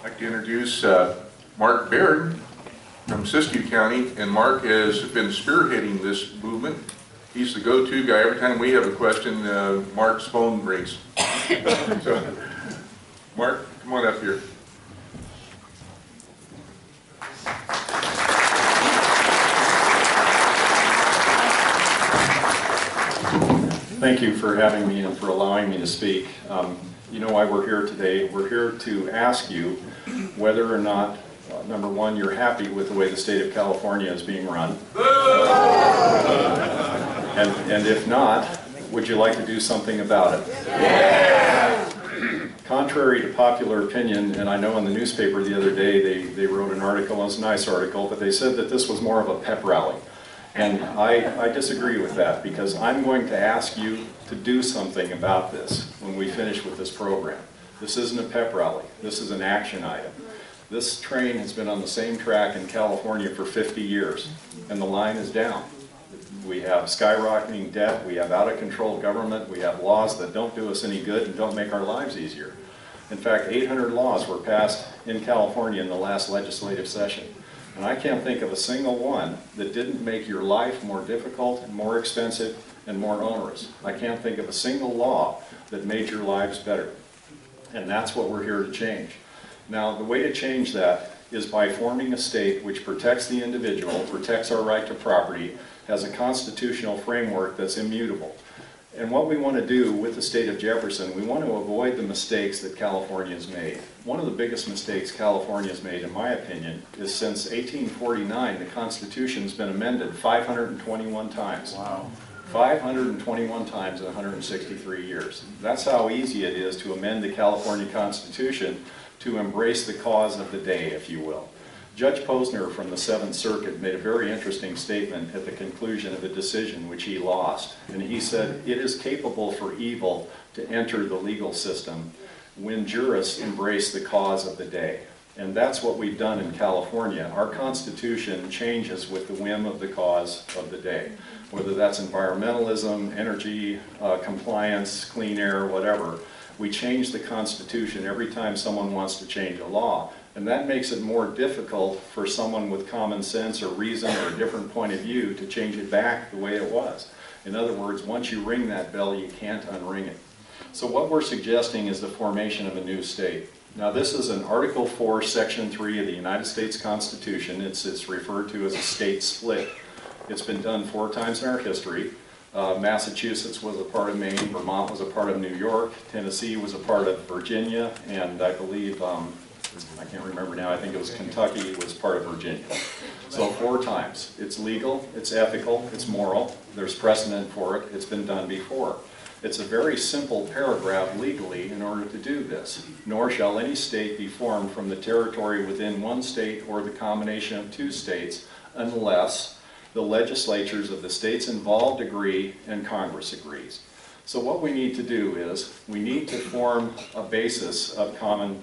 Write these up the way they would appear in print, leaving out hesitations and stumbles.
I'd like to introduce Mark Baird from Siskiyou County, and Mark has been spearheading this movement. He's the go-to guy. Every time we have a question, Mark's phone rings. So, Mark, come on up here. Thank you for having me and for allowing me to speak. You know why we're here today. We're here to ask you whether or not, number one, you're happy with the way the state of California is being run. And if not, would you like to do something about it? Yeah. Contrary to popular opinion, and I know in the newspaper the other day they wrote an article, it was a nice article, but they said that this was more of a pep rally. And I disagree with that, because I'm going to ask you to do something about this when we finish with this program. This isn't a pep rally. This is an action item. This train has been on the same track in California for 50 years, and the line is down. We have skyrocketing debt, we have out-of-control government, we have laws that don't do us any good and don't make our lives easier. In fact, 800 laws were passed in California in the last legislative session. And I can't think of a single one that didn't make your life more difficult, more expensive, and more onerous. I can't think of a single law that made your lives better. And that's what we're here to change. Now, the way to change that is by forming a state which protects the individual, protects our right to property, has a constitutional framework that's immutable. And what we want to do with the state of Jefferson, we want to avoid the mistakes that California has made. One of the biggest mistakes California has made, in my opinion, is since 1849, the Constitution's been amended 521 times. Wow. 521 times in 163 years. That's how easy it is to amend the California Constitution to embrace the cause of the day, if you will. Judge Posner from the Seventh Circuit made a very interesting statement at the conclusion of a decision which he lost. And he said, "It is capable for evil to enter the legal system when jurists embrace the cause of the day." And that's what we've done in California. Our Constitution changes with the whim of the cause of the day. Whether that's environmentalism, energy, compliance, clean air, whatever. We change the Constitution every time someone wants to change a law. And that makes it more difficult for someone with common sense or reason or a different point of view to change it back the way it was. In other words, once you ring that bell, you can't unring it. So what we're suggesting is the formation of a new state. Now this is an Article 4, Section 3 of the United States Constitution. It's referred to as a state split. It's been done 4 times in our history. Massachusetts was a part of Maine, Vermont was a part of New York, Tennessee was a part of Virginia, and I believe I can't remember now, I think it was Kentucky was part of Virginia. So 4 times. It's legal, it's ethical, it's moral, there's precedent for it, it's been done before. It's a very simple paragraph legally in order to do this. Nor shall any state be formed from the territory within one state or the combination of 2 states unless the legislatures of the states involved agree and Congress agrees. So what we need to do is we need to form a basis of common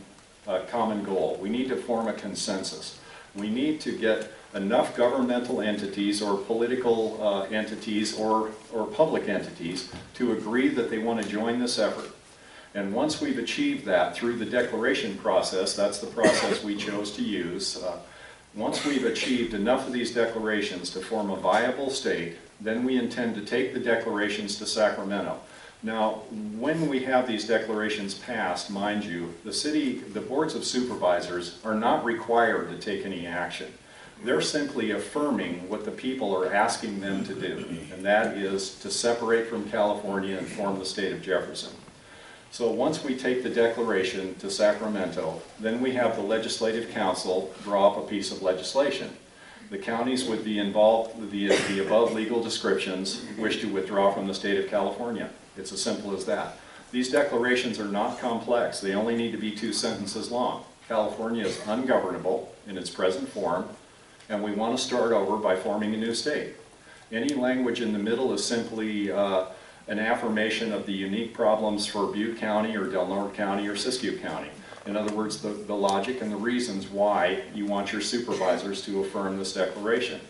goal. We need to form a consensus. We need to get enough governmental entities or political entities or public entities to agree that they want to join this effort. And once we've achieved that through the declaration process, that's the process we chose to use, once we've achieved enough of these declarations to form a viable state, then we intend to take the declarations to Sacramento. Now, when we have these declarations passed, mind you, the boards of supervisors are not required to take any action. They're simply affirming what the people are asking them to do, and that is to separate from California and form the state of Jefferson. So once we take the declaration to Sacramento, then we have the Legislative Council draw up a piece of legislation. The counties would be involved with the above legal descriptions wish to withdraw from the state of California. It's as simple as that. These declarations are not complex. They only need to be 2 sentences long. California is ungovernable in its present form, and we want to start over by forming a new state. Any language in the middle is simply an affirmation of the unique problems for Butte County or Del Norte County or Siskiyou County. In other words, the logic and the reasons why you want your supervisors to affirm this declaration.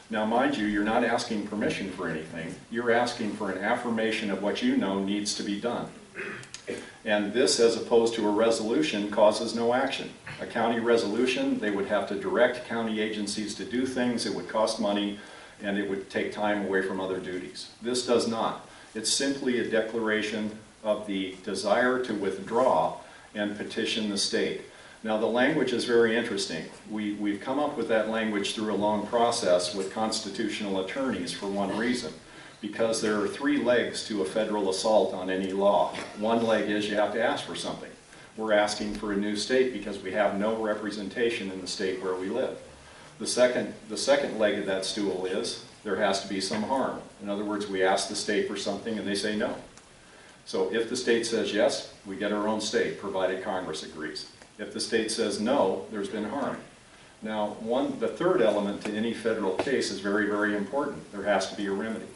Now, mind you, you're not asking permission for anything. You're asking for an affirmation of what you know needs to be done. And this, as opposed to a resolution, causes no action. A county resolution, they would have to direct county agencies to do things, it would cost money, and it would take time away from other duties. This does not. It's simply a declaration of the desire to withdraw and petition the state. Now, the language is very interesting. We've come up with that language through a long process with constitutional attorneys for one reason. Because there are three legs to a federal assault on any law. One leg is you have to ask for something. We're asking for a new state because we have no representation in the state where we live. The second leg of that stool is there has to be some harm. In other words, we ask the state for something and they say no. So if the state says yes, we get our own state, provided Congress agrees. If the state says no, there's been harm. Now, the third element to any federal case is very, very important. There has to be a remedy.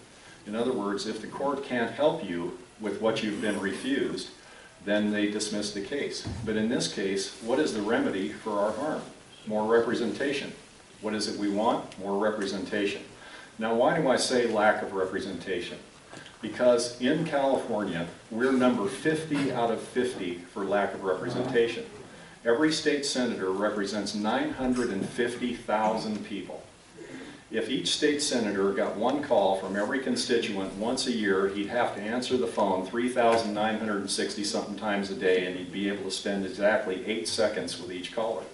In other words, if the court can't help you with what you've been refused, then they dismiss the case. But in this case, what is the remedy for our harm? More representation. What is it we want? More representation. Now, why do I say lack of representation? Because in California, we're number 50 out of 50 for lack of representation. Every state senator represents 950,000 people. If each state senator got one call from every constituent once a year, he'd have to answer the phone 3,960 something times a day, and he'd be able to spend exactly 8 seconds with each caller.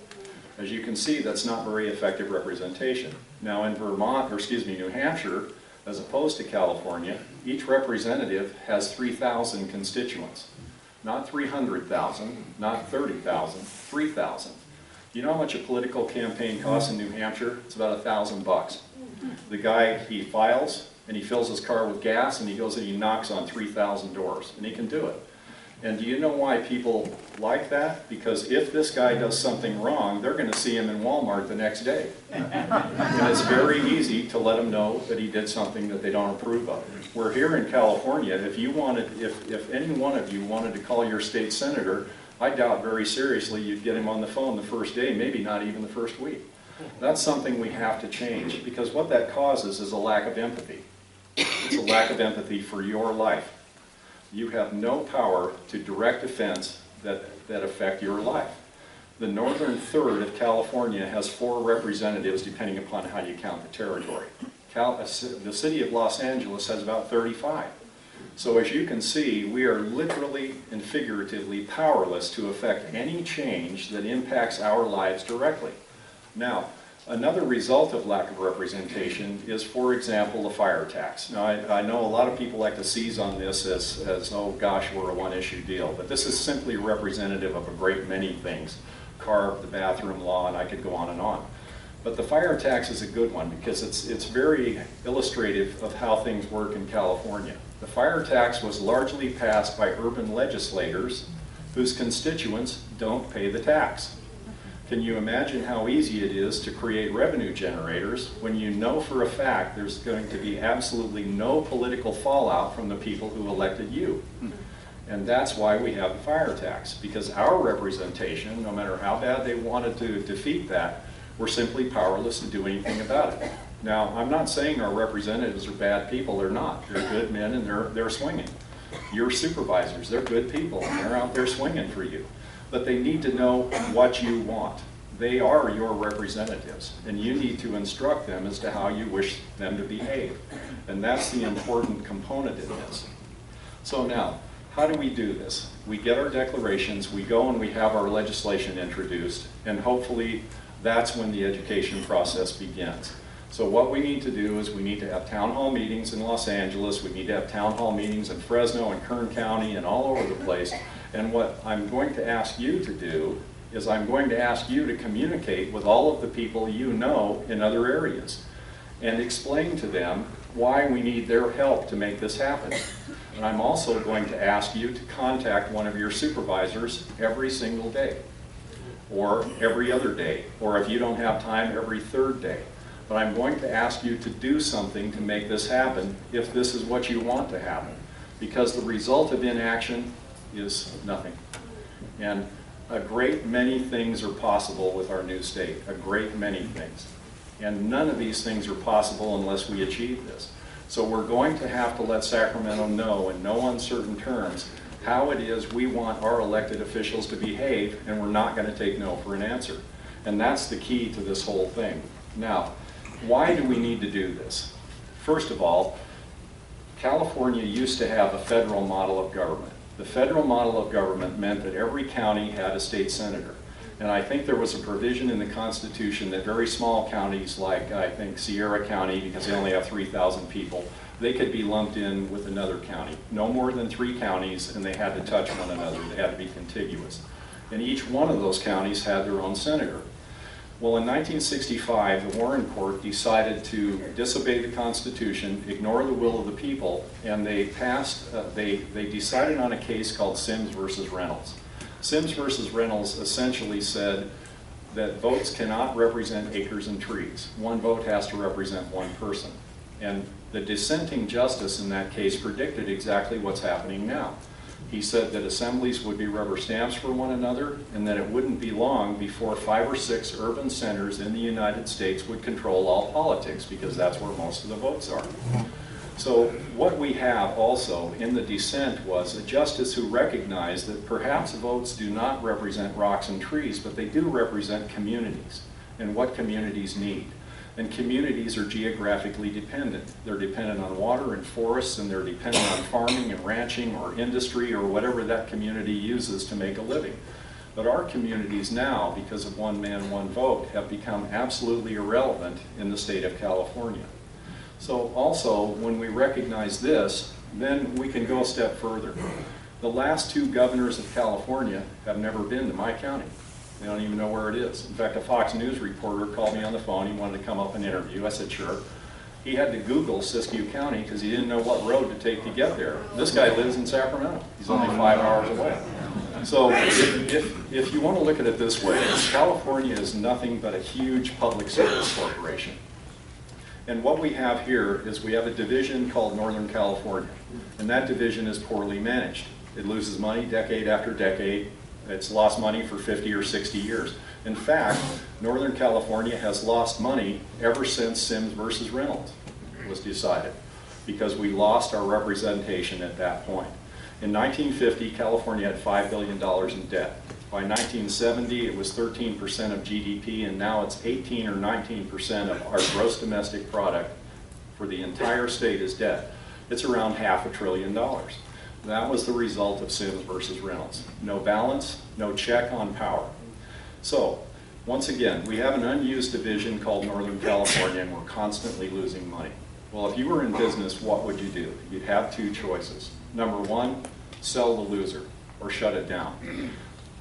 As you can see, that's not very effective representation. Now in New Hampshire, as opposed to California, each representative has 3,000 constituents. Not 300,000, not 30,000, 3,000. You know how much a political campaign costs in New Hampshire? It's about $1,000. The guy, he files and he fills his car with gas and he goes and he knocks on 3,000 doors, and he can do it. And do you know why people like that? Because if this guy does something wrong, they're going to see him in Walmart the next day. And it's very easy to let him know that he did something that they don't approve of. We're here in California. If any one of you wanted to call your state senator, I doubt very seriously you'd get him on the phone the first day, maybe not even the first week. That's something we have to change, because what that causes is a lack of empathy. It's a lack of empathy for your life. You have no power to direct events that affect your life. The northern third of California has 4 representatives, depending upon how you count the territory. The city of Los Angeles has about 35. So as you can see, we are literally and figuratively powerless to affect any change that impacts our lives directly. Now, another result of lack of representation is, for example, the fire tax. Now, I know a lot of people like to seize on this as oh gosh, we're a one-issue deal, but this is simply representative of a great many things. CARB, the bathroom law, and I could go on and on. But the fire tax is a good one because it's very illustrative of how things work in California. The fire tax was largely passed by urban legislators whose constituents don't pay the tax. Can you imagine how easy it is to create revenue generators when you know for a fact there's going to be absolutely no political fallout from the people who elected you? And that's why we have the fire tax, because our representation, no matter how bad they wanted to defeat that, we're simply powerless to do anything about it. Now, I'm not saying our representatives are bad people. They're not. They're good men and they're swinging. Your supervisors, they're good people and they're out there swinging for you. But they need to know what you want. They are your representatives, and you need to instruct them as to how you wish them to behave. And that's the important component in this. So now, how do we do this? We get our declarations, we go and we have our legislation introduced, and hopefully that's when the education process begins. So what we need to do is we need to have town hall meetings in Los Angeles, we need to have town hall meetings in Fresno and Kern County and all over the place. And what I'm going to ask you to do is I'm going to ask you to communicate with all of the people you know in other areas and explain to them why we need their help to make this happen. And I'm also going to ask you to contact one of your supervisors every single day, or every other day, or if you don't have time, every third day. But I'm going to ask you to do something to make this happen if this is what you want to happen, because the result of inaction is nothing. And a great many things are possible with our new state, a great many things. And none of these things are possible unless we achieve this. So we're going to have to let Sacramento know in no uncertain terms how it is we want our elected officials to behave, and we're not going to take no for an answer. And that's the key to this whole thing. Now, why do we need to do this? First of all, California used to have a federal model of government. The federal model of government meant that every county had a state senator. And I think there was a provision in the Constitution that very small counties, like I think Sierra County, because they only have 3,000 people, they could be lumped in with another county. No more than 3 counties, and they had to touch one another. They had to be contiguous. And each one of those counties had their own senator. Well, in 1965, the Warren Court decided to disobey the Constitution, ignore the will of the people, and they decided on a case called Sims versus Reynolds. Sims versus Reynolds essentially said that votes cannot represent acres and trees. One vote has to represent one person. And the dissenting justice in that case predicted exactly what's happening now. He said that assemblies would be rubber stamps for one another, and that it wouldn't be long before 5 or 6 urban centers in the United States would control all politics, because that's where most of the votes are. So what we have also in the dissent was a justice who recognized that perhaps votes do not represent rocks and trees, but they do represent communities and what communities need. And communities are geographically dependent. They're dependent on water and forests, and they're dependent on farming and ranching or industry or whatever that community uses to make a living. But our communities now, because of one man, one vote, have become absolutely irrelevant in the state of California. So also, when we recognize this, then we can go a step further. The last 2 governors of California have never been to my county. They don't even know where it is. In fact, a Fox News reporter called me on the phone. He wanted to come up and interview. I said, sure. He had to Google Siskiyou County because he didn't know what road to take to get there. This guy lives in Sacramento. He's only 5 hours away. So if you want to look at it this way, California is nothing but a huge public service corporation. And what we have here is we have a division called Northern California. And that division is poorly managed. It loses money decade after decade. It's lost money for 50 or 60 years. In fact, Northern California has lost money ever since Sims versus Reynolds was decided, because we lost our representation at that point. In 1950, California had $5 billion in debt. By 1970, it was 13% of GDP, and now it's 18 or 19% of our gross domestic product for the entire state is debt. It's around $500 billion. That was the result of Sims versus Reynolds. No balance, no check on power. So, once again, we have an unused division called Northern California, and we're constantly losing money. Well, if you were in business, what would you do? You'd have 2 choices. Number 1, sell the loser or shut it down.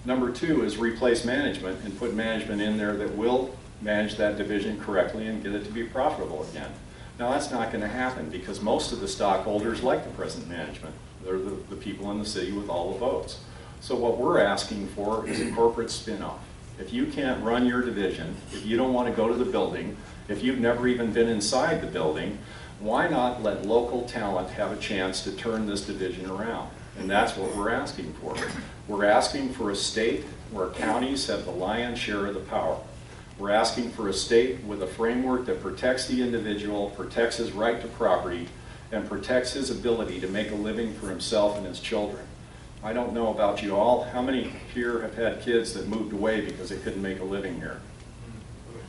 Number 2 is replace management and put management in there that will manage that division correctly and get it to be profitable again. Now, that's not going to happen because most of the stockholders like the present management. They're the people in the city with all the votes. So what we're asking for is a corporate spin-off. If you can't run your division, if you don't want to go to the building, if you've never even been inside the building, why not let local talent have a chance to turn this division around? And that's what we're asking for. We're asking for a state where counties have the lion's share of the power. We're asking for a state with a framework that protects the individual, protects his right to property, and protects his ability to make a living for himself and his children. I don't know about you all. How many here have had kids that moved away because they couldn't make a living here?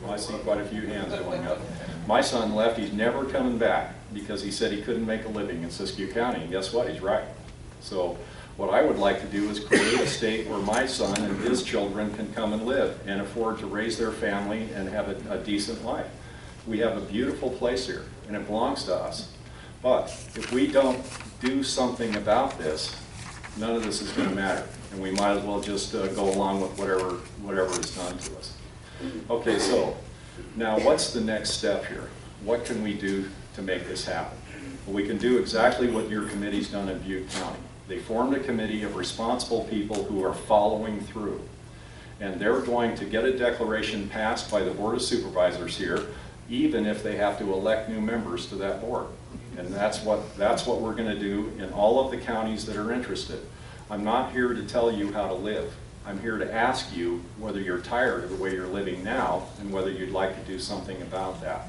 Well, I see quite a few hands going up. My son left. He's never coming back because he said he couldn't make a living in Siskiyou County. And guess what? He's right. So what I would like to do is create a state where my son and his children can come and live and afford to raise their family and have a decent life. We have a beautiful place here, and it belongs to us. But if we don't do something about this, none of this is going to matter, and we might as well just go along with whatever is done to us. Okay, so now what's the next step here? What can we do to make this happen? Well, we can do exactly what your committee's done in Butte County. They formed a committee of responsible people who are following through, and they're going to get a declaration passed by the Board of Supervisors here, even if they have to elect new members to that board. And that's what we're going to do in all of the counties that are interested. I'm not here to tell you how to live. I'm here to ask you whether you're tired of the way you're living now and whether you'd like to do something about that.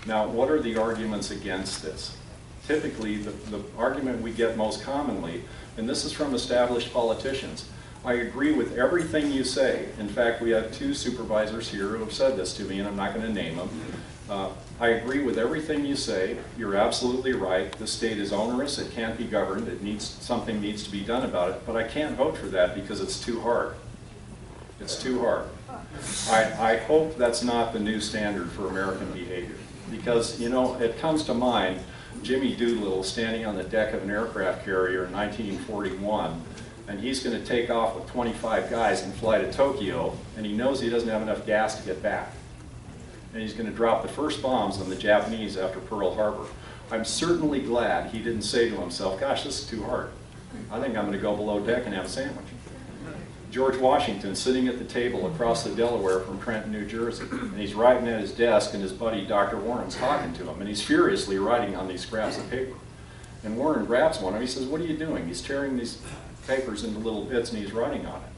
Now, what are the arguments against this? Typically, the argument we get most commonly, and this is from established politicians. I agree with everything you say. In fact, we have 2 supervisors here who have said this to me, and I'm not going to name them. I agree with everything you say. You're absolutely right. The state is onerous. It can't be governed. Something needs to be done about it. But I can't vote for that because it's too hard. It's too hard. I hope that's not the new standard for American behavior. Because, you know, it comes to mind Jimmy Doolittle standing on the deck of an aircraft carrier in 1941, and he's going to take off with 25 guys and fly to Tokyo, and he knows he doesn't have enough gas to get back. And he's going to drop the first bombs on the Japanese after Pearl Harbor. I'm certainly glad he didn't say to himself, gosh, this is too hard. I think I'm going to go below deck and have a sandwich. George Washington sitting at the table across the Delaware from Trenton, New Jersey, and he's writing at his desk, and his buddy Dr. Warren's talking to him, and he's furiously writing on these scraps of paper. And Warren grabs one and he says, what are you doing? He's tearing these papers into little bits and he's writing on it.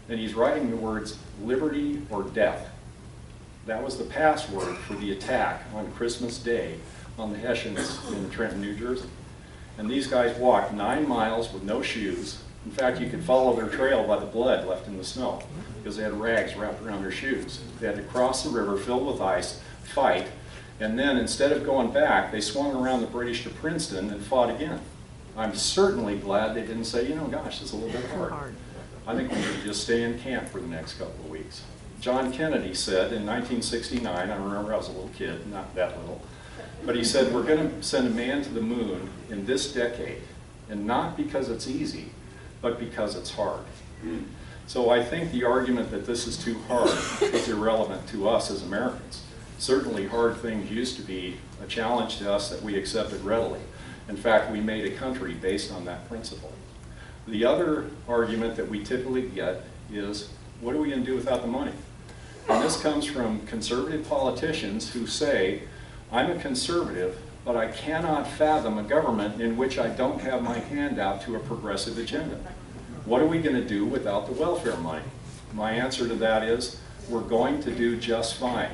And he's writing the words, liberty or death. That was the password for the attack on Christmas Day on the Hessians in Trenton, New Jersey. And these guys walked 9 miles with no shoes. In fact, you could follow their trail by the blood left in the snow because they had rags wrapped around their shoes. They had to cross the river filled with ice, fight, and then instead of going back, they swung around the British to Princeton and fought again. I'm certainly glad they didn't say, you know, gosh, it's a little bit hard. I think we should just stay in camp for the next couple of weeks. John Kennedy said in 1969, I remember I was a little kid, not that little, but he said, we're going to send a man to the moon in this decade, and not because it's easy, but because it's hard. So I think the argument that this is too hard is irrelevant to us as Americans. Certainly hard things used to be a challenge to us that we accepted readily. In fact, we made a country based on that principle. The other argument that we typically get is, what are we going to do without the money? And this comes from conservative politicians who say, I'm a conservative, but I cannot fathom a government in which I don't have my hand out to a progressive agenda. What are we going to do without the welfare money? My answer to that is, we're going to do just fine.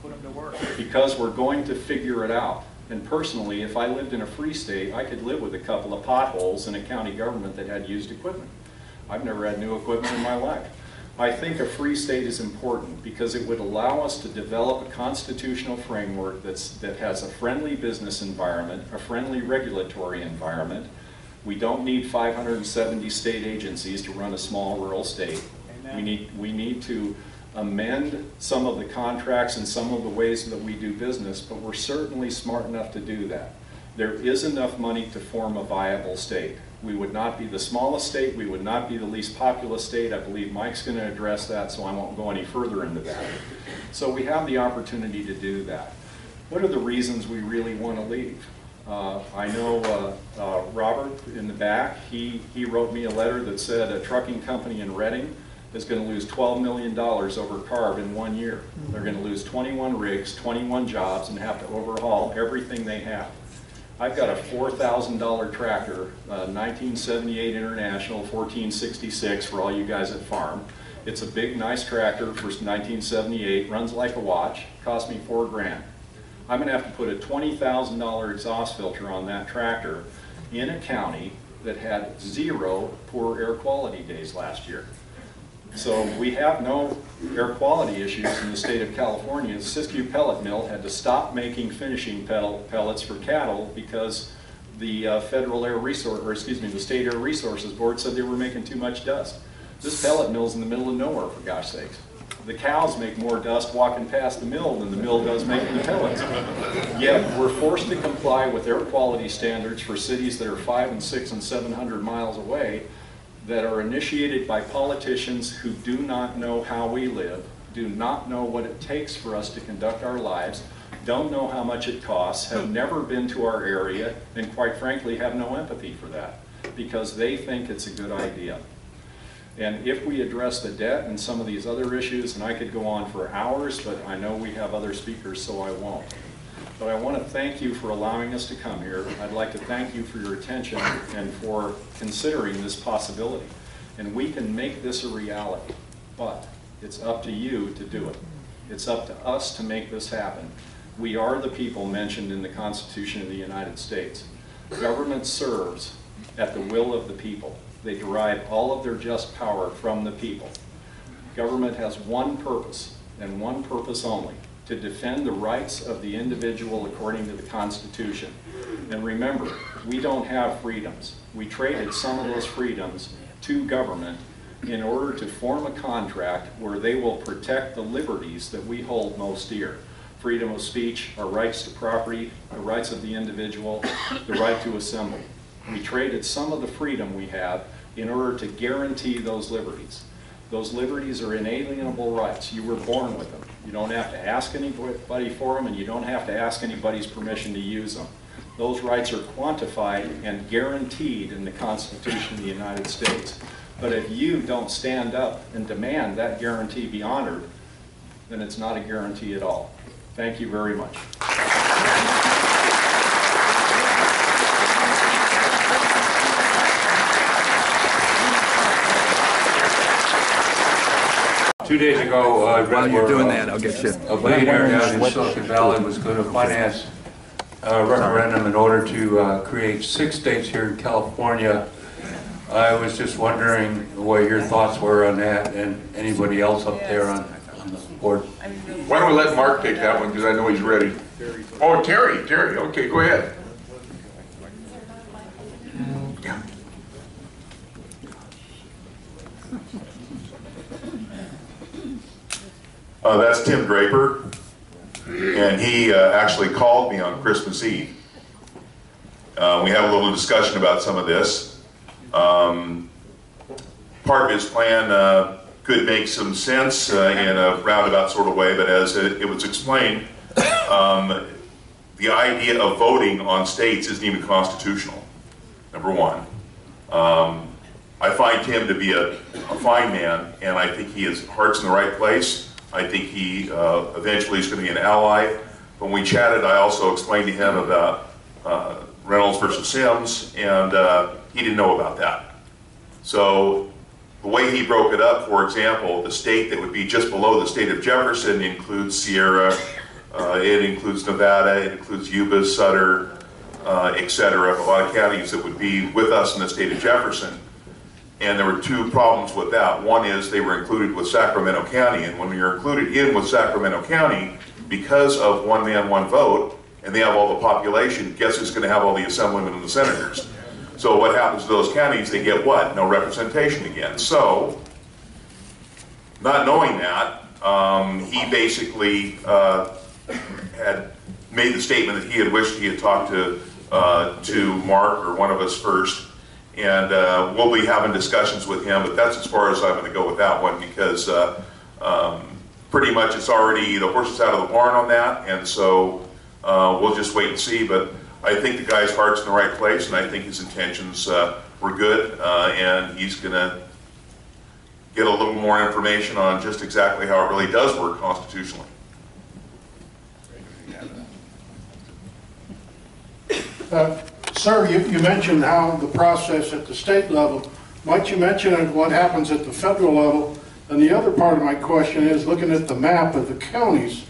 Put them to work. Because we're going to figure it out. And personally, if I lived in a free state, I could live with a couple of potholes in a county government that had used equipment. I've never had new equipment in my life. I think a free state is important because it would allow us to develop a constitutional framework that has a friendly business environment, a friendly regulatory environment. We don't need 570 state agencies to run a small rural state. We need to amend some of the contracts and some of the ways that we do business, but we're certainly smart enough to do that. There is enough money to form a viable state. We would not be the smallest state, we would not be the least populous state. I believe Mike's going to address that, so I won't go any further into that. So we have the opportunity to do that. What are the reasons we really want to leave? I know Robert in the back, he wrote me a letter that said a trucking company in Reading is going to lose $12 million over CARB in 1 year. They're going to lose 21 rigs, 21 jobs, and have to overhaul everything they have. I've got a $4,000 tractor, 1978 International, 1466 for all you guys at farm. It's a big, nice tractor for 1978, runs like a watch, cost me $4 grand. I'm going to have to put a $20,000 exhaust filter on that tractor in a county that had 0 poor air quality days last year. So we have no air quality issues in the state of California. The Siskiyou Pellet Mill had to stop making finishing pellets for cattle because the the State Air Resources Board said they were making too much dust. This pellet mill's in the middle of nowhere, for gosh sakes. The cows make more dust walking past the mill than the mill does making the pellets. Yet we're forced to comply with air quality standards for cities that are 500 and 600 and 700 miles away, that are initiated by politicians who do not know how we live, do not know what it takes for us to conduct our lives, don't know how much it costs, have never been to our area, and quite frankly have no empathy for that because they think it's a good idea. And if we address the debt and some of these other issues, and I could go on for hours, but I know we have other speakers, so I won't. But I want to thank you for allowing us to come here. I'd like to thank you for your attention and for considering this possibility. And we can make this a reality, but it's up to you to do it. It's up to us to make this happen. We are the people mentioned in the Constitution of the United States. Government serves, at the will of the people. They derive all of their just power from the people. Government has one purpose, and one purpose only: to defend the rights of the individual according to the Constitution. And remember, we don't have freedoms. We traded some of those freedoms to government in order to form a contract where they will protect the liberties that we hold most dear. Freedom of speech, our rights to property, the rights of the individual, the right to assemble. We traded some of the freedom we have in order to guarantee those liberties. Those liberties are inalienable rights. You were born with them. You don't have to ask anybody for them, and you don't have to ask anybody's permission to use them. Those rights are quantified and guaranteed in the Constitution of the United States. But if you don't stand up and demand that guarantee be honored, then it's not a guarantee at all. Thank you very much. 2 days ago, While you're doing that, I'll get you. a billionaire down in Silicon Valley was going to finance a referendum in order to create 6 states here in California. I was just wondering what your thoughts were on that, and anybody else up there on the board. Why don't we let Mark take that one, because I know he's ready. Oh, Terry, okay, go ahead. Yeah. That's Tim Draper, and he actually called me on Christmas Eve. We had a little discussion about some of this. Part of his plan could make some sense in a roundabout sort of way, but as it was explained, the idea of voting on states isn't even constitutional, number one. I find Tim to be a fine man, and I think his heart's in the right place. I think he eventually is going to be an ally. When we chatted, I also explained to him about Reynolds versus Sims, and he didn't know about that. So the way he broke it up, for example, the state that would be just below the state of Jefferson includes Sierra, it includes Nevada, it includes Yuba, Sutter, etc. A lot of counties that would be with us in the state of Jefferson. And there were 2 problems with that. One is they were included with Sacramento County, and when you're included in with Sacramento County, because of one man, one vote, and they have all the population, guess who's going to have all the assemblymen and the senators? So what happens to those counties? They get what? No representation again. So, not knowing that, he basically had made the statement that he had wished he had talked to Mark or one of us first. And we'll be having discussions with him, but that's as far as I'm going to go with that one, because pretty much it's already, the horse is out of the barn on that, and so we'll just wait and see. But I think the guy's heart's in the right place, and I think his intentions were good, and he's going to get a little more information on just exactly how it really does work constitutionally. Sir, you mentioned how the process at the state level. Might you mention what happens at the federal level? And the other part of my question is, looking at the map of the counties,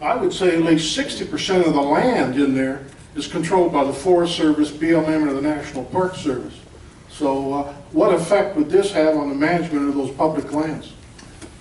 I would say at least 60% of the land in there is controlled by the Forest Service, BLM, or the National Park Service. So what effect would this have on the management of those public lands?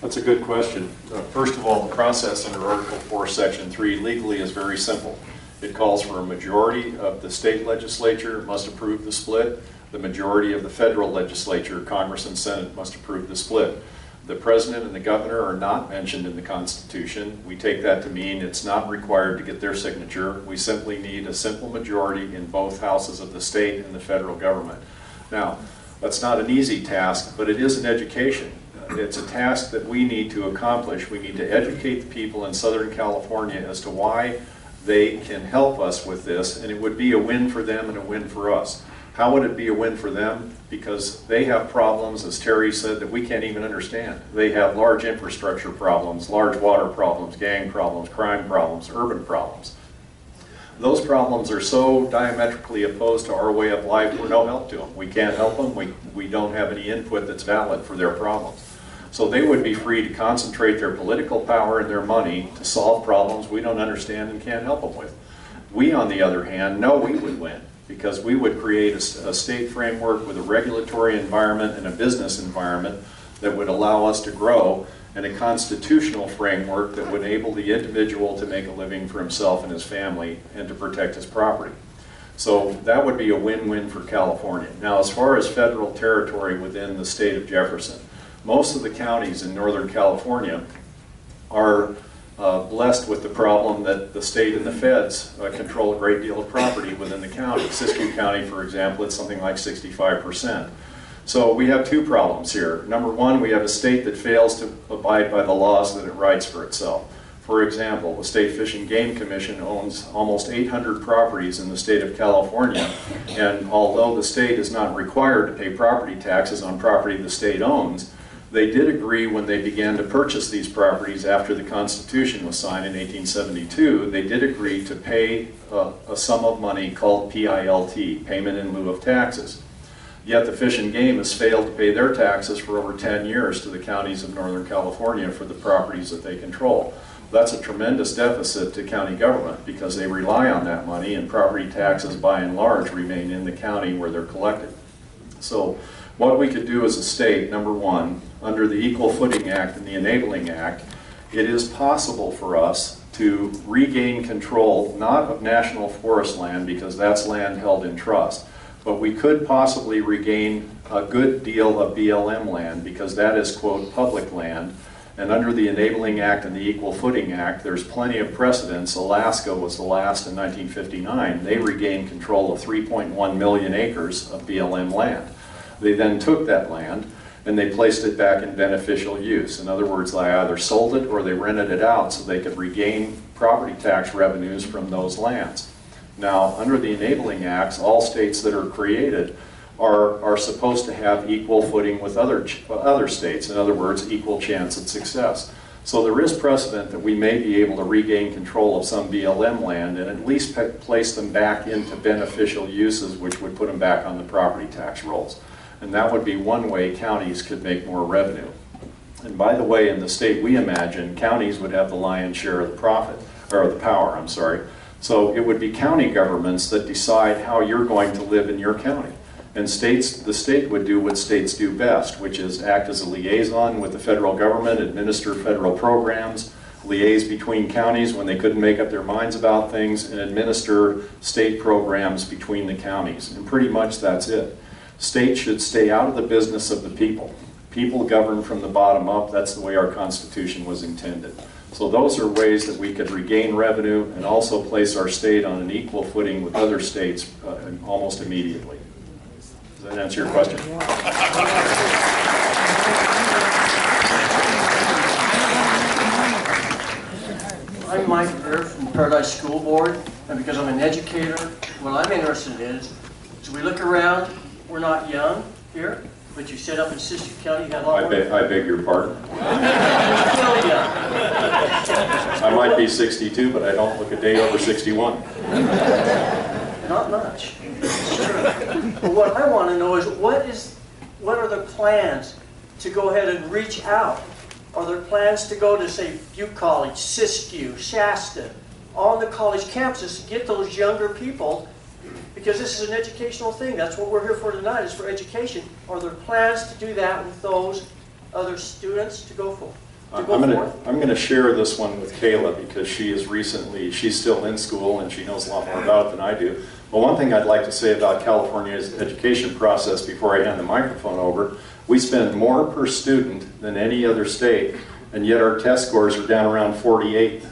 That's a good question. First of all, the process under Article 4, Section 3 legally is very simple. It calls for a majority of the state legislature must approve the split. The majority of the federal legislature, Congress and Senate, must approve the split. The president and the governor are not mentioned in the Constitution. We take that to mean it's not required to get their signature. We simply need a simple majority in both houses of the state and the federal government. Now, that's not an easy task, but it is an education. It's a task that we need to accomplish. We need to educate the people in Southern California as to why they can help us with this, and it would be a win for them and a win for us. How would it be a win for them? Because they have problems, as Terry said, that we can't even understand. They have large infrastructure problems, large water problems, gang problems, crime problems, urban problems. Those problems are so diametrically opposed to our way of life, we're no help to them. We can't help them. We don't have any input that's valid for their problems. So they would be free to concentrate their political power and their money to solve problems we don't understand and can't help them with. We, on the other hand, know we would win. because we would create a state framework with a regulatory environment and a business environment that would allow us to grow, and a constitutional framework that would enable the individual to make a living for himself and his family and to protect his property. So that would be a win-win for California. Now, as far as federal territory within the state of Jefferson, most of the counties in Northern California are blessed with the problem that the state and the feds control a great deal of property within the county. Siskiyou County, for example, it's something like 65%. So we have two problems here. Number one, we have a state that fails to abide by the laws that it writes for itself. For example, the State Fish and Game Commission owns almost 800 properties in the state of California, and although the state is not required to pay property taxes on property the state owns, they did agree when they began to purchase these properties after the Constitution was signed in 1872, they did agree to pay a sum of money called PILT, Payment in Lieu of Taxes. Yet the Fish and Game has failed to pay their taxes for over 10 years to the counties of Northern California for the properties that they control. That's a tremendous deficit to county government because they rely on that money, and property taxes by and large remain in the county where they're collected. So what we could do as a state, number one, under the Equal Footing Act and the Enabling Act, it is possible for us to regain control, not of national forest land because that's land held in trust, but we could possibly regain a good deal of BLM land because that is, quote, public land. And under the Enabling Act and the Equal Footing Act, there's plenty of precedents. Alaska was the last in 1959. They regained control of 3.1 million acres of BLM land. They then took that land and they placed it back in beneficial use. In other words, they either sold it or they rented it out so they could regain property tax revenues from those lands. Now, under the Enabling Acts, all states that are created are supposed to have equal footing with other states. In other words, equal chance at success. So there is precedent that we may be able to regain control of some BLM land and at least place them back into beneficial uses, which would put them back on the property tax rolls. And that would be one way counties could make more revenue. And by the way, in the state we imagine, counties would have the lion's share of the profit, or the power, I'm sorry. So it would be county governments that decide how you're going to live in your county. And the state would do what states do best, which is act as a liaison with the federal government, administer federal programs, liaise between counties when they couldn't make up their minds about things, and administer state programs between the counties. And pretty much that's it. States should stay out of the business of the people. People govern from the bottom up. That's the way our Constitution was intended. So those are ways that we could regain revenue and also place our state on an equal footing with other states almost immediately. Does that answer your question? I'm Mike Baird from Paradise School Board, and because I'm an educator, what I'm interested in is we look around, we're not young here, but you set up in Siskiyou County, you got a lot more. I beg your pardon? You're still young. I might be 62, but I don't look a day over 61. Not much. But what I want to know is what are the plans to go ahead and reach out? Are there plans to go to, say, Butte College, Siskiyou, Shasta, on the college campuses to get those younger people? Because this is an educational thing. That's what we're here for tonight, is for education. Are there plans to do that with those other students to go for? I'm going to share this one with Kayla because she's still in school and she knows a lot more about it than I do. But one thing I'd like to say about California's education process before I hand the microphone over, we spend more per student than any other state, and yet our test scores are down around 48,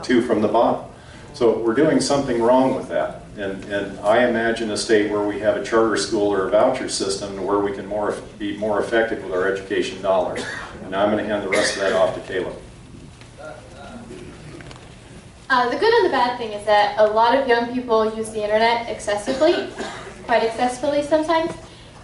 2 from the bottom. So we're doing something wrong with that. And I imagine a state where we have a charter school or a voucher system where we can be more effective with our education dollars. And now I'm going to hand the rest of that off to Caleb. The good and the bad thing is that a lot of young people use the internet excessively, quite excessively sometimes.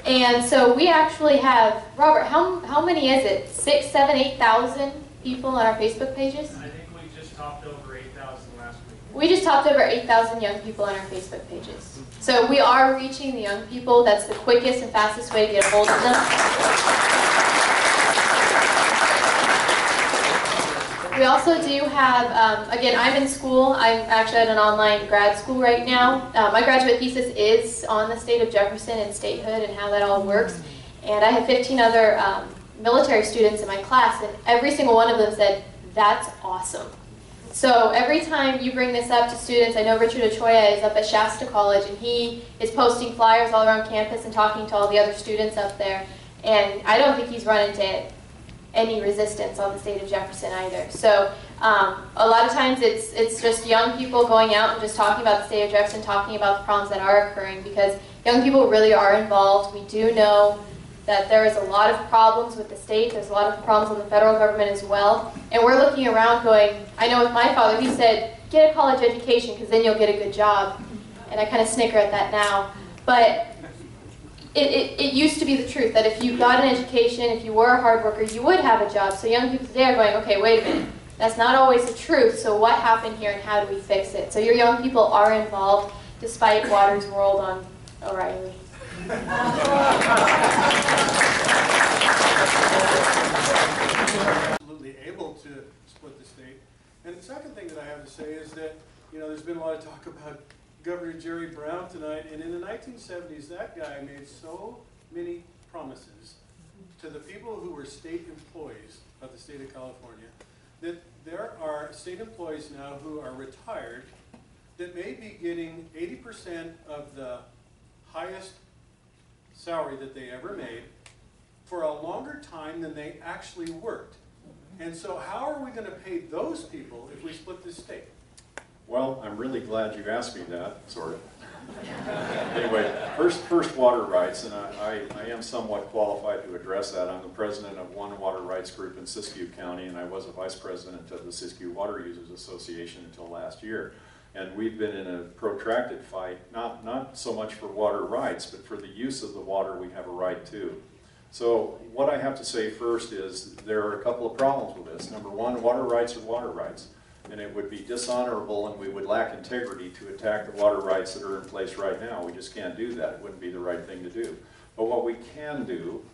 And so we actually have, Robert, how many is it? 6, 7, 8,000 people on our Facebook pages? I think we just topped over 8,000 last week. We just topped over 8,000 young people on our Facebook pages. So we are reaching the young people. That's the quickest and fastest way to get a hold of them. We also do have, again, I'm in school. I'm actually at an online grad school right now. My graduate thesis is on the state of Jefferson and statehood and how that all works. And I have 15 other military students in my class, and every single one of them said, "That's awesome." So every time you bring this up to students, I know Richard Ochoa is up at Shasta College, and he is posting flyers all around campus and talking to all the other students up there. And I don't think he's run into any resistance on the state of Jefferson either. So a lot of times it's just young people going out and just talking about the state of Jefferson, talking about the problems that are occurring, because young people really are involved. We do know that there is a lot of problems with the state. There's a lot of problems with the federal government as well. And we're looking around going, I know with my father, he said, get a college education because then you'll get a good job. And I kind of snicker at that now. But it used to be the truth that if you got an education, if you were a hard worker, you would have a job. So young people today are going, okay, wait a minute. That's not always the truth. So what happened here and how do we fix it? So your young people are involved despite Waters' World on O'Reilly. Absolutely able to split the state. And the second thing that I have to say is that, you know, there's been a lot of talk about Governor Jerry Brown tonight, and in the 1970s, that guy made so many promises to the people who were state employees of the state of California that there are state employees now who are retired that may be getting 80% of the highest salary that they ever made for a longer time than they actually worked. And so how are we going to pay those people if we split this state? Well, I'm really glad you asked me that, sort of. Anyway, first water rights, and I am somewhat qualified to address that. I'm the president of one water rights group in Siskiyou County, and I was a vice president of the Siskiyou Water Users Association until last year. And we've been in a protracted fight, not so much for water rights, but for the use of the water we have a right to. So what I have to say first is there are a couple of problems with this. Number one, water rights are water rights. And it would be dishonorable and we would lack integrity to attack the water rights that are in place right now. We just can't do that. It wouldn't be the right thing to do. But what we can do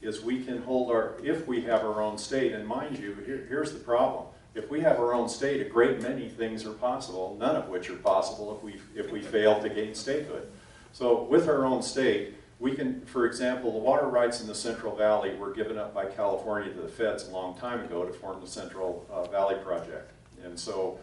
is we can hold if we have our own state, and mind you, here's the problem. If we have our own state, a great many things are possible, none of which are possible if we fail to gain statehood. So with our own state, we can, for example, the water rights in the Central Valley were given up by California to the feds a long time ago to form the Central Valley Project. And so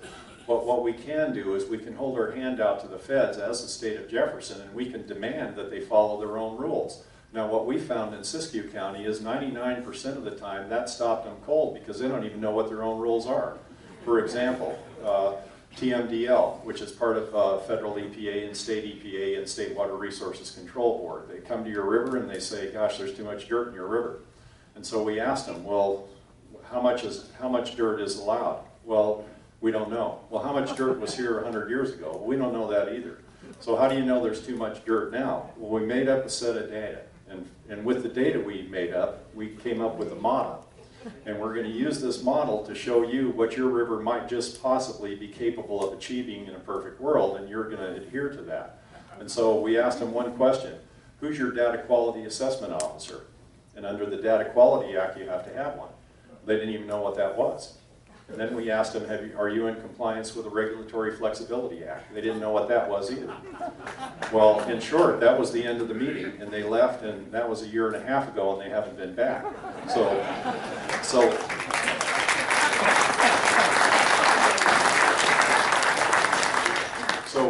what we can do is we can hold our hand out to the feds as the state of Jefferson, and we can demand that they follow their own rules. Now what we found in Siskiyou County is 99% of the time that stopped them cold because they don't even know what their own rules are. For example, TMDL, which is part of federal EPA and state EPA and State Water Resources Control Board. They come to your river and they say, gosh, there's too much dirt in your river. And so we asked them, well, how much dirt is allowed? Well, we don't know. Well, how much dirt was here 100 years ago? Well, we don't know that either. So how do you know there's too much dirt now? Well, we made up a set of data. And with the data we made up, we came up with a model. And we're going to use this model to show you what your river might just possibly be capable of achieving in a perfect world, and you're going to adhere to that. And so we asked them one question. Who's your data quality assessment officer? And under the Data Quality Act, you have to have one. They didn't even know what that was. And then we asked them, are you in compliance with the Regulatory Flexibility Act? They didn't know what that was either. Well, in short, that was the end of the meeting, and they left, and that was a year and a half ago, and they haven't been back. So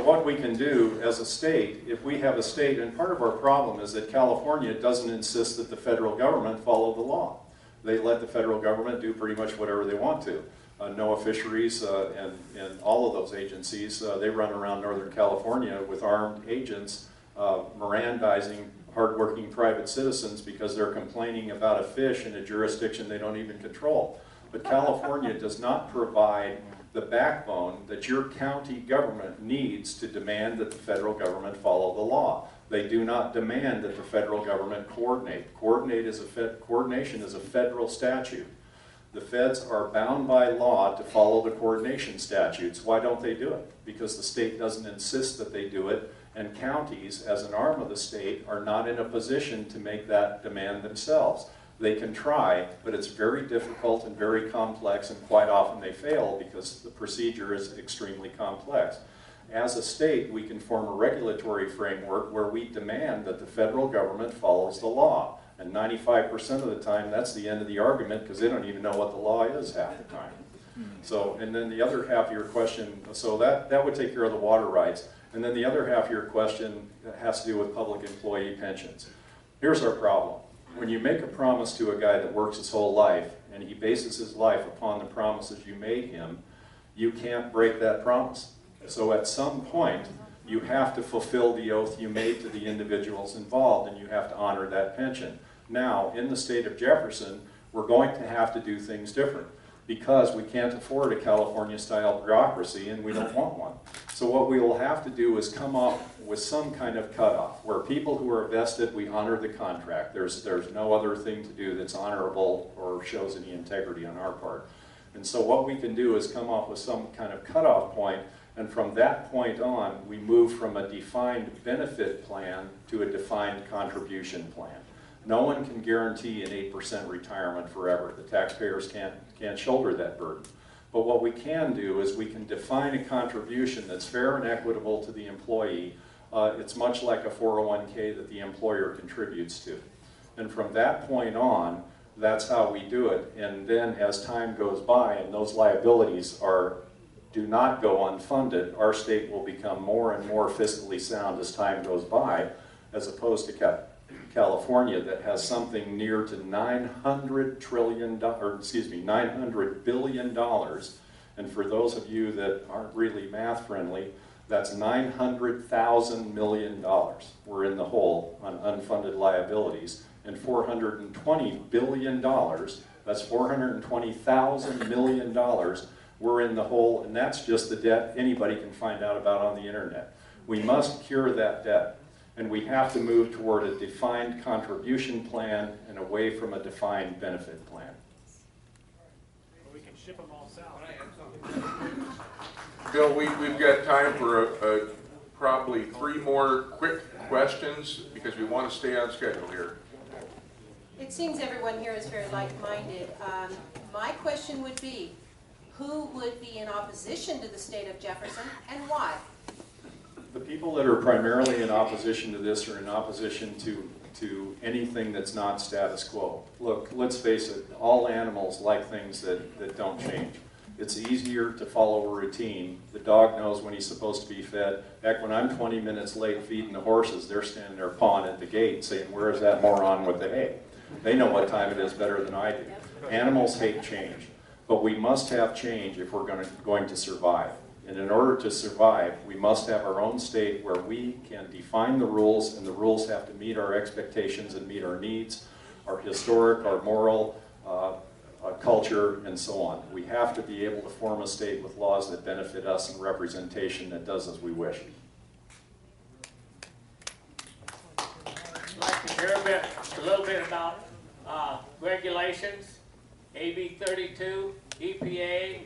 what we can do as a state, if we have a state, and part of our problem is that California doesn't insist that the federal government follow the law. They let the federal government do pretty much whatever they want to. NOAA Fisheries and all of those agencies, they run around Northern California with armed agents Mirandizing hardworking private citizens because they're complaining about a fish in a jurisdiction they don't even control. But California does not provide the backbone that your county government needs to demand that the federal government follow the law. They do not demand that the federal government coordinate. Coordination is a federal statute. The feds are bound by law to follow the coordination statutes. Why don't they do it? Because the state doesn't insist that they do it, and counties, as an arm of the state, are not in a position to make that demand themselves. They can try, but it's very difficult and very complex, and quite often they fail because the procedure is extremely complex. As a state, we can form a regulatory framework where we demand that the federal government follows the law. And 95% of the time, that's the end of the argument, because they don't even know what the law is half the time. So, and then the other half of your question, so that would take care of the water rights. And then the other half of your question has to do with public employee pensions. Here's our problem. When you make a promise to a guy that works his whole life, and he bases his life upon the promises you made him, you can't break that promise. So at some point, you have to fulfill the oath you made to the individuals involved, and you have to honor that pension. Now, in the state of Jefferson, we're going to have to do things different because we can't afford a California-style bureaucracy, and we don't want one. So what we will have to do is come up with some kind of cutoff where people who are vested, we honor the contract. There's no other thing to do that's honorable or shows any integrity on our part. And so what we can do is come up with some kind of cutoff point, and from that point on, we move from a defined benefit plan to a defined contribution plan. No one can guarantee an 8% retirement forever. The taxpayers can't shoulder that burden. But what we can do is we can define a contribution that's fair and equitable to the employee. It's much like a 401k that the employer contributes to. And from that point on, that's how we do it. And then as time goes by and those liabilities do not go unfunded, our state will become more and more fiscally sound as time goes by, as opposed to California that has something near to $900 billion. And for those of you that aren't really math friendly, that's 900,000 million dollars. We're in the hole on unfunded liabilities. And $420 billion, that's 420,000 million dollars, we're in the hole, and that's just the debt anybody can find out about on the internet. We must cure that debt, and we have to move toward a defined contribution plan and away from a defined benefit plan. We can ship them all south. Bill, we've got time for probably 3 more quick questions because we want to stay on schedule here. It seems everyone here is very like-minded. My question would be, who would be in opposition to the state of Jefferson and why? The people that are primarily in opposition to this are in opposition to anything that's not status quo. Look, let's face it, all animals like things that don't change. It's easier to follow a routine. The dog knows when he's supposed to be fed. Heck, when I'm 20 minutes late feeding the horses, they're standing there pawing at the gate saying, where's that moron with the hay? They know what time it is better than I do. Animals hate change, but we must have change if we're going to survive. And in order to survive, we must have our own state where we can define the rules, and the rules have to meet our expectations and meet our needs, our historic, our moral, culture, and so on. We have to be able to form a state with laws that benefit us and representation that does as we wish. I'd like to hear a little bit about regulations, AB 32, EPA,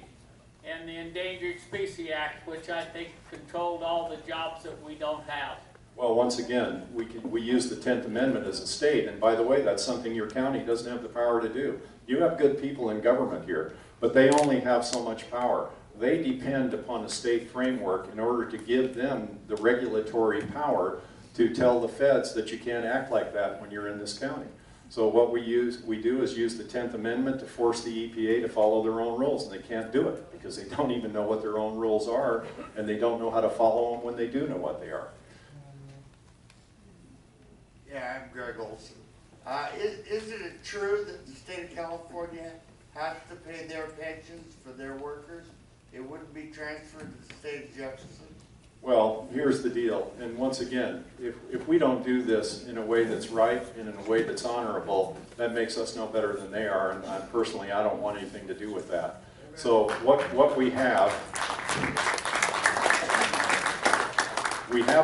and the Endangered Species Act, which I think controlled all the jobs that we don't have. Well, once again, we use the 10th Amendment as a state, and by the way, that's something your county doesn't have the power to do. You have good people in government here, but they only have so much power. They depend upon a state framework in order to give them the regulatory power to tell the feds that you can't act like that when you're in this county. So what we do is use the 10th Amendment to force the EPA to follow their own rules, and they can't do it because they don't even know what their own rules are, and they don't know how to follow them when they do know what they are. Yeah, I'm Greg Olson. Isn't it true that the state of California has to pay their pensions for their workers? It wouldn't be transferred to the state of Jefferson? Well, here's the deal, and once again, if we don't do this in a way that's right and in a way that's honorable, that makes us no better than they are, and personally, I don't want anything to do with that. So what we have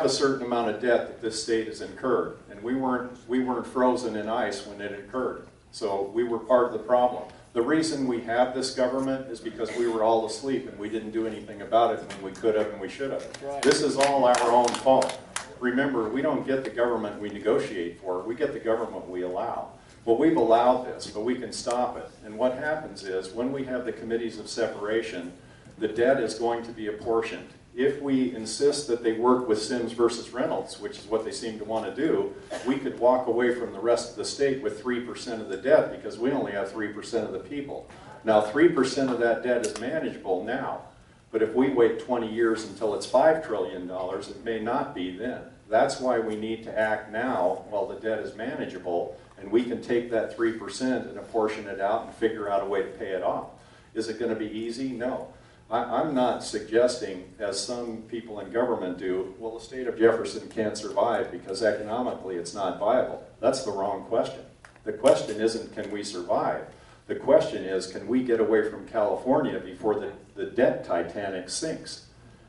a certain amount of debt that this state has incurred, and we weren't frozen in ice when it occurred, so we were part of the problem. The reason we have this government is because we were all asleep and we didn't do anything about it when we could have and we should have. Right. This is all our own fault. Remember, we don't get the government we negotiate for, we get the government we allow. Well, we've allowed this, but we can stop it. And what happens is, when we have the committees of separation, the debt is going to be apportioned. If we insist that they work with Sims versus Reynolds, which is what they seem to want to do, we could walk away from the rest of the state with 3% of the debt because we only have 3% of the people. Now, 3% of that debt is manageable now, but if we wait 20 years until it's $5 trillion, it may not be then. That's why we need to act now while the debt is manageable, and we can take that 3% and apportion it out and figure out a way to pay it off. Is it going to be easy? No. I'm not suggesting, as some people in government do, well, the state of Jefferson can't survive because economically it's not viable. That's the wrong question. The question isn't, can we survive? The question is, can we get away from California before the debt Titanic sinks?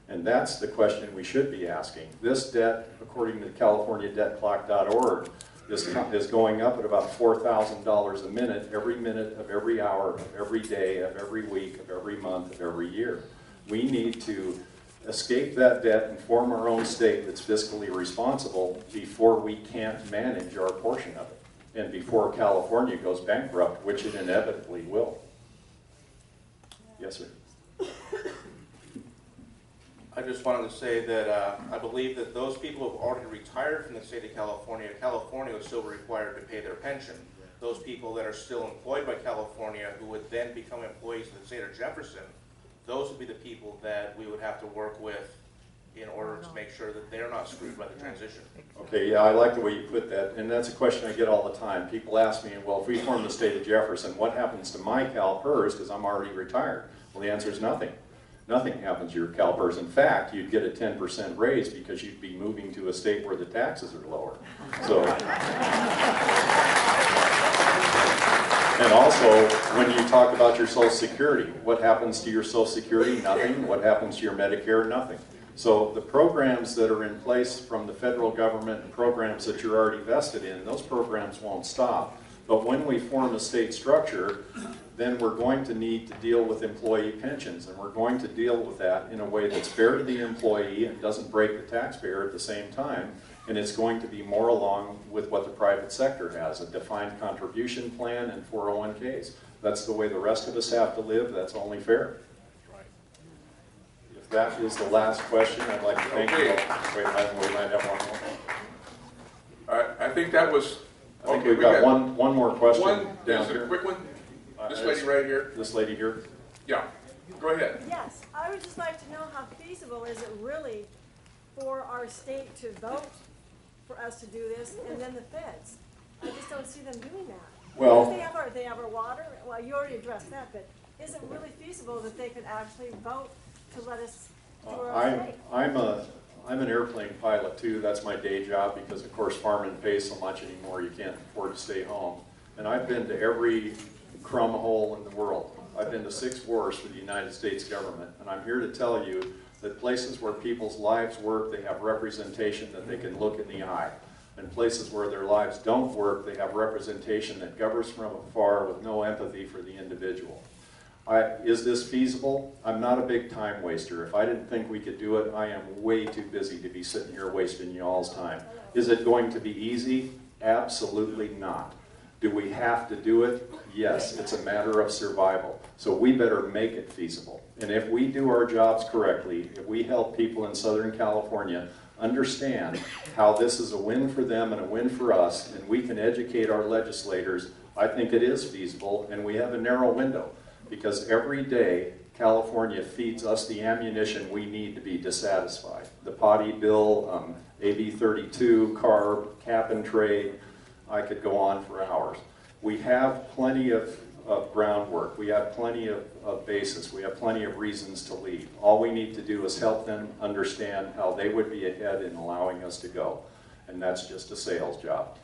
And that's the question we should be asking. This debt, according to CaliforniaDebtClock.org, is going up at about $4,000 a minute of every hour, of every day, of every week, of every month, of every year. We need to escape that debt and form our own state that's fiscally responsible before we can't manage our portion of it, and before California goes bankrupt, which it inevitably will. Yes, sir. I just wanted to say that I believe that those people who have already retired from the state of California, California would still be required to pay their pension. Those people that are still employed by California who would then become employees of the state of Jefferson, those would be the people that we would have to work with in order to make sure that they're not screwed by the transition. Okay, yeah, I like the way you put that, and that's a question I get all the time. People ask me, well, if we form the state of Jefferson, what happens to my CalPERS because I'm already retired? Well, the answer is nothing. Nothing happens to your CalPERS. In fact, you'd get a 10% raise because you'd be moving to a state where the taxes are lower. So, and also, when you talk about your Social Security, what happens to your Social Security? Nothing. What happens to your Medicare? Nothing. So the programs that are in place from the federal government and programs that you're already vested in, those programs won't stop. But when we form a state structure, then we're going to need to deal with employee pensions, and we're going to deal with that in a way that's fair to the employee and doesn't break the taxpayer at the same time, and it's going to be more along with what the private sector has, a defined contribution plan and 401ks. That's the way the rest of us have to live. That's only fair. If that is the last question, I'd like to thank you. Wait, we might have one more. I think that was... I think we've got one more question down here. A quick one? This lady right here? This lady here? Yeah. Go ahead. Yes, I would just like to know how feasible is it really for our state to vote for us to do this, and then the feds? I just don't see them doing that. Well, they have our water. Well, you already addressed that, but is it really feasible that they could actually vote to let us do our state? I'm an airplane pilot too. That's my day job because, of course, farming pays so much anymore. You can't afford to stay home. And I've been to every crumb hole in the world. I've been to 6 wars for the United States government, and I'm here to tell you that places where people's lives work, they have representation that they can look in the eye. And places where their lives don't work, they have representation that governs from afar with no empathy for the individual. Is this feasible? I'm not a big time waster. If I didn't think we could do it, I am way too busy to be sitting here wasting y'all's time. Is it going to be easy? Absolutely not. Do we have to do it? Yes, it's a matter of survival. So we better make it feasible. And if we do our jobs correctly, if we help people in Southern California understand how this is a win for them and a win for us, and we can educate our legislators, I think it is feasible, and we have a narrow window. Because every day, California feeds us the ammunition we need to be dissatisfied. The potty bill, AB 32, CARB, cap and trade, I could go on for hours. We have plenty of groundwork. We have plenty of basis. We have plenty of reasons to leave. All we need to do is help them understand how they would be ahead in allowing us to go. And that's just a sales job.